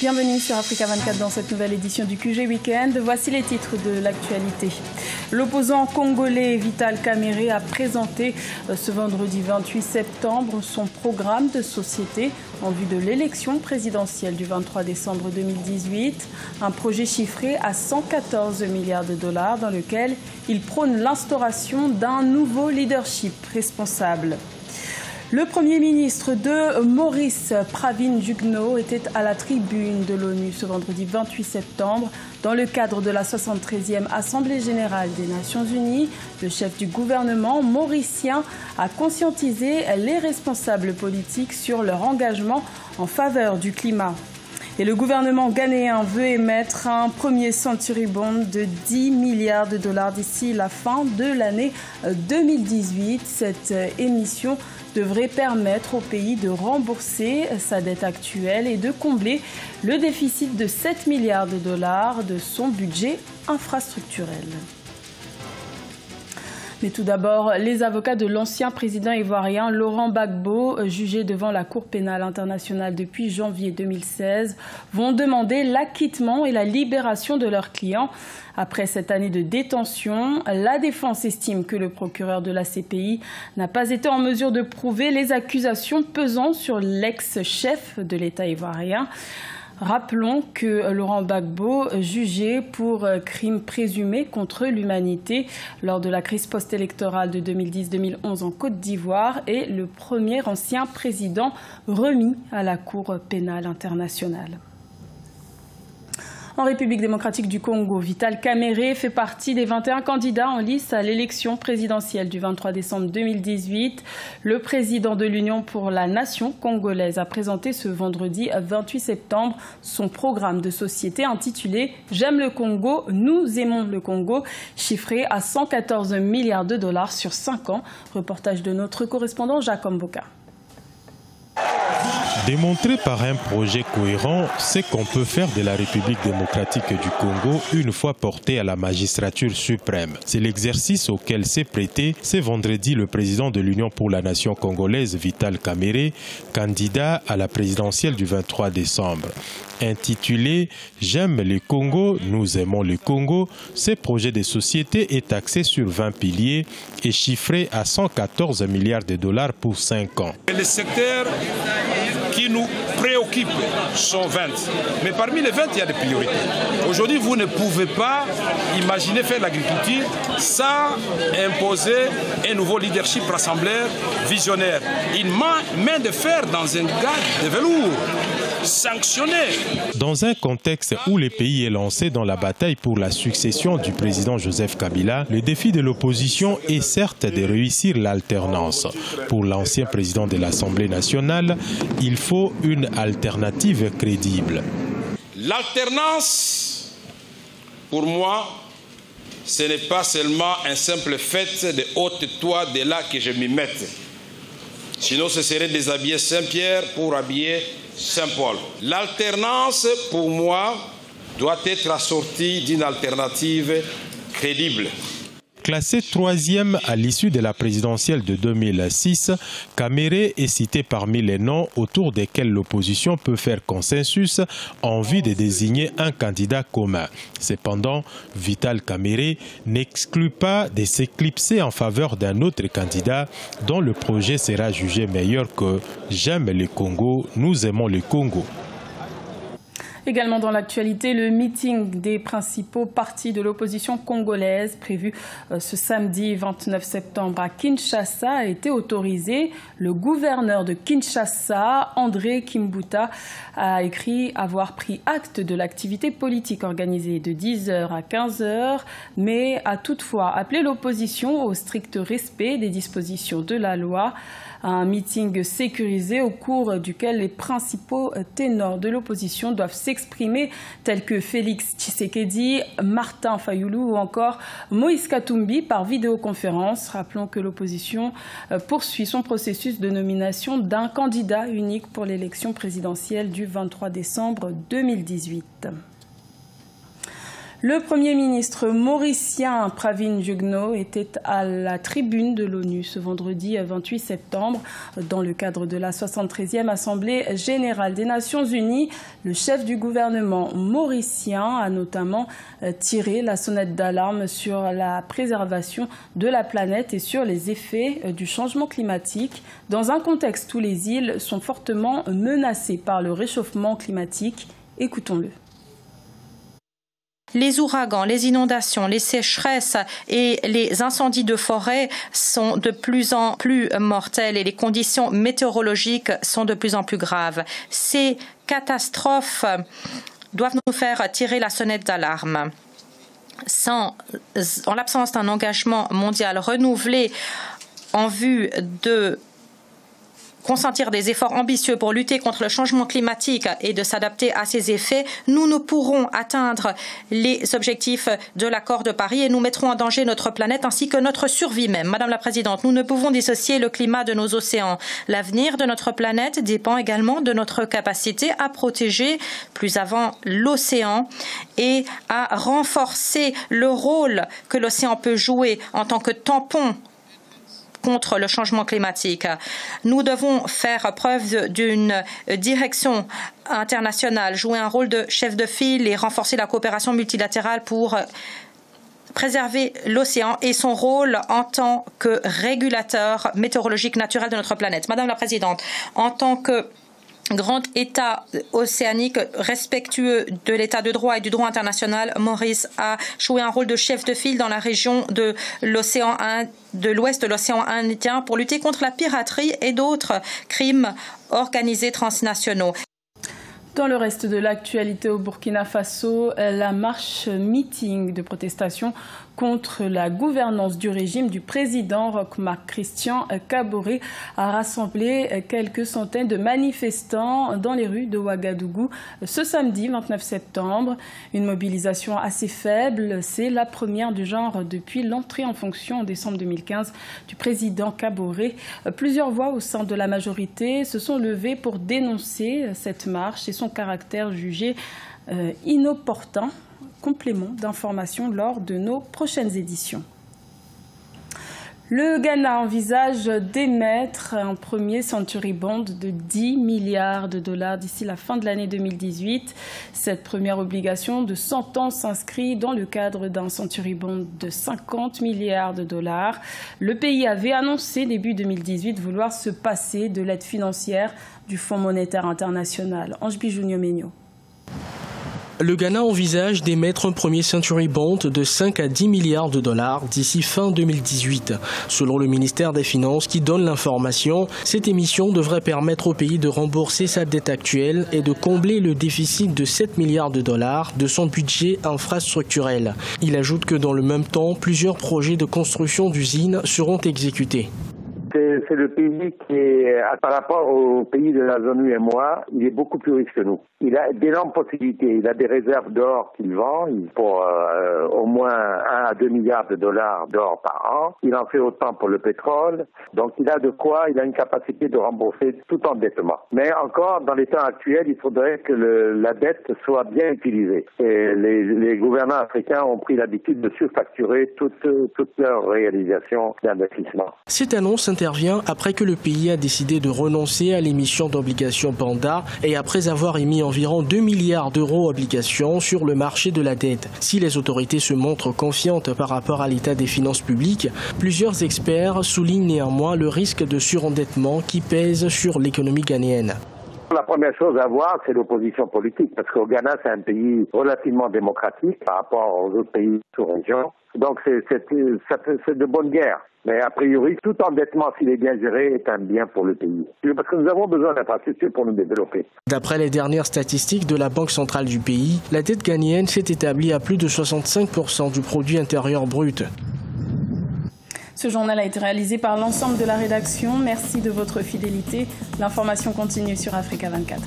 Bienvenue sur Africa 24 dans cette nouvelle édition du QG Weekend. Voici les titres de l'actualité. L'opposant congolais Vital Kamerhe a présenté ce vendredi 28 septembre son programme de société en vue de l'élection présidentielle du 23 décembre 2018. Un projet chiffré à 114 milliards de dollars dans lequel il prône l'instauration d'un nouveau leadership responsable. Le Premier ministre de Maurice, Pravin Jugnauth, était à la tribune de l'ONU ce vendredi 28 septembre dans le cadre de la 73e Assemblée générale des Nations unies. Le chef du gouvernement mauricien a conscientisé les responsables politiques sur leur engagement en faveur du climat. Et le gouvernement ghanéen veut émettre un premier Century Bond de 10 milliards de dollars d'ici la fin de l'année 2018. Cette émission devrait permettre au pays de rembourser sa dette actuelle et de combler le déficit de 7 milliards de dollars de son budget infrastructurel. Mais tout d'abord, les avocats de l'ancien président ivoirien Laurent Gbagbo, jugé devant la Cour pénale internationale depuis janvier 2016, vont demander l'acquittement et la libération de leurs clients. Après cette année de détention, la défense estime que le procureur de la CPI n'a pas été en mesure de prouver les accusations pesant sur l'ex-chef de l'État ivoirien. Rappelons que Laurent Gbagbo, jugé pour crimes présumés contre l'humanité lors de la crise post-électorale de 2010-2011 en Côte d'Ivoire, est le premier ancien président remis à la Cour pénale internationale. En République démocratique du Congo, Vital Kamerhe fait partie des 21 candidats en lice à l'élection présidentielle du 23 décembre 2018. Le président de l'Union pour la nation congolaise a présenté ce vendredi 28 septembre son programme de société intitulé « J'aime le Congo, nous aimons le Congo », chiffré à 114 milliards de dollars sur 5 ans. Reportage de notre correspondant Jacques Mboka. Démontrer par un projet cohérent ce qu'on peut faire de la République démocratique du Congo une fois portée à la magistrature suprême. C'est l'exercice auquel s'est prêté ce vendredi le président de l'Union pour la nation congolaise, Vital Kamerhe, candidat à la présidentielle du 23 décembre. Intitulé « J'aime le Congo, nous aimons le Congo », ce projet de société est axé sur 20 piliers et chiffré à 114 milliards de dollars pour 5 ans. Les secteurs qui nous préoccupent sont 20. Mais parmi les 20, il y a des priorités. Aujourd'hui, vous ne pouvez pas imaginer faire l'agriculture sans imposer un nouveau leadership rassembleur visionnaire. Une main de fer dans un gars de velours. Sanctionné. Dans un contexte où le pays est lancé dans la bataille pour la succession du président Joseph Kabila, le défi de l'opposition est certes de réussir l'alternance. Pour l'ancien président de l'Assemblée nationale, il faut une alternative crédible. L'alternance, pour moi, ce n'est pas seulement un simple fait de haute-toi de là que je m'y mette. Sinon, ce serait déshabiller Saint-Pierre pour habiller Saint-Paul. L'alternance, pour moi, doit être assortie d'une alternative crédible. Classé 3e à l'issue de la présidentielle de 2006, Kamerhe est cité parmi les noms autour desquels l'opposition peut faire consensus en vue de désigner un candidat commun. Cependant, Vital Kamerhe n'exclut pas de s'éclipser en faveur d'un autre candidat dont le projet sera jugé meilleur que « J'aime le Congo, nous aimons le Congo ». Également dans l'actualité, le meeting des principaux partis de l'opposition congolaise prévu ce samedi 29 septembre à Kinshasa a été autorisé. Le gouverneur de Kinshasa, André Kimbuta, a écrit avoir pris acte de l'activité politique organisée de 10h à 15h, mais a toutefois appelé l'opposition au strict respect des dispositions de la loi. Un meeting sécurisé au cours duquel les principaux ténors de l'opposition doivent s'exprimer, tels que Félix Tshisekedi, Martin Fayulu ou encore Moïse Katumbi par vidéoconférence. Rappelons que l'opposition poursuit son processus de nomination d'un candidat unique pour l'élection présidentielle du 23 décembre 2018. Le Premier ministre mauricien Pravin Jugnauth était à la tribune de l'ONU ce vendredi 28 septembre. Dans le cadre de la 73e Assemblée générale des Nations Unies, le chef du gouvernement mauricien a notamment tiré la sonnette d'alarme sur la préservation de la planète et sur les effets du changement climatique, dans un contexte où les îles sont fortement menacées par le réchauffement climatique. Écoutons-le. Les ouragans, les inondations, les sécheresses et les incendies de forêt sont de plus en plus mortels et les conditions météorologiques sont de plus en plus graves. Ces catastrophes doivent nous faire tirer la sonnette d'alarme. En l'absence d'un engagement mondial renouvelé en vue de consentir des efforts ambitieux pour lutter contre le changement climatique et de s'adapter à ses effets, nous ne pourrons atteindre les objectifs de l'accord de Paris et nous mettrons en danger notre planète ainsi que notre survie même. Madame la Présidente, nous ne pouvons dissocier le climat de nos océans. L'avenir de notre planète dépend également de notre capacité à protéger plus avant l'océan et à renforcer le rôle que l'océan peut jouer en tant que tampon contre le changement climatique. Nous devons faire preuve d'une direction internationale, jouer un rôle de chef de file et renforcer la coopération multilatérale pour préserver l'océan et son rôle en tant que régulateur météorologique naturel de notre planète. Madame la Présidente, en tant que grand État océanique respectueux de l'état de droit et du droit international, Maurice a joué un rôle de chef de file dans la région de l'ouest de l'océan Indien pour lutter contre la piraterie et d'autres crimes organisés transnationaux. Dans le reste de l'actualité au Burkina Faso, la marche-meeting de protestation contre la gouvernance du régime du président Roch-Marc Christian Kaboré a rassemblé quelques centaines de manifestants dans les rues de Ouagadougou ce samedi 29 septembre. Une mobilisation assez faible, c'est la première du genre depuis l'entrée en fonction en décembre 2015 du président Kaboré. Plusieurs voix au sein de la majorité se sont levées pour dénoncer cette marche et son caractère jugé inopportun. Complément d'information lors de nos prochaines éditions. Le Ghana envisage d'émettre un premier Century Bond de 10 milliards de dollars d'ici la fin de l'année 2018. Cette première obligation de 100 ans s'inscrit dans le cadre d'un Century Bond de 50 milliards de dollars. Le pays avait annoncé début 2018 vouloir se passer de l'aide financière du Fonds monétaire international. Ange Bijou-Niomegno. Le Ghana envisage d'émettre un premier Century Bond de 5 à 10 milliards de dollars d'ici fin 2018. Selon le ministère des Finances qui donne l'information, cette émission devrait permettre au pays de rembourser sa dette actuelle et de combler le déficit de 7 milliards de dollars de son budget infrastructurel. Il ajoute que dans le même temps, plusieurs projets de construction d'usines seront exécutés. C'est le pays qui est, par rapport au pays de la zone UEMOA, il est beaucoup plus riche que nous. Il a d'énormes possibilités. Il a des réserves d'or qu'il vend pour au moins 1 à 2 milliards de dollars d'or par an. Il en fait autant pour le pétrole. Donc il a de quoi, il a une capacité de rembourser tout endettement. Mais encore, dans les temps actuels, il faudrait que la dette soit bien utilisée. Et les gouvernants africains ont pris l'habitude de surfacturer toutes leurs réalisations d'investissement. Cette annonce intervient après que le pays a décidé de renoncer à l'émission d'obligations Panda et après avoir émis environ 2 milliards d'euros obligations sur le marché de la dette. Si les autorités se montrent confiantes par rapport à l'état des finances publiques, plusieurs experts soulignent néanmoins le risque de surendettement qui pèse sur l'économie ghanéenne. La première chose à voir, c'est l'opposition politique, parce qu'au Ghana, c'est un pays relativement démocratique par rapport aux autres pays sous-région. Donc c'est de bonne guerre. Mais a priori, tout endettement, s'il est bien géré, est un bien pour le pays. Parce que nous avons besoin d'infrastructures pour nous développer. D'après les dernières statistiques de la Banque centrale du pays, la dette ghanéenne s'est établie à plus de 65% du produit intérieur brut. Ce journal a été réalisé par l'ensemble de la rédaction. Merci de votre fidélité. L'information continue sur Africa 24.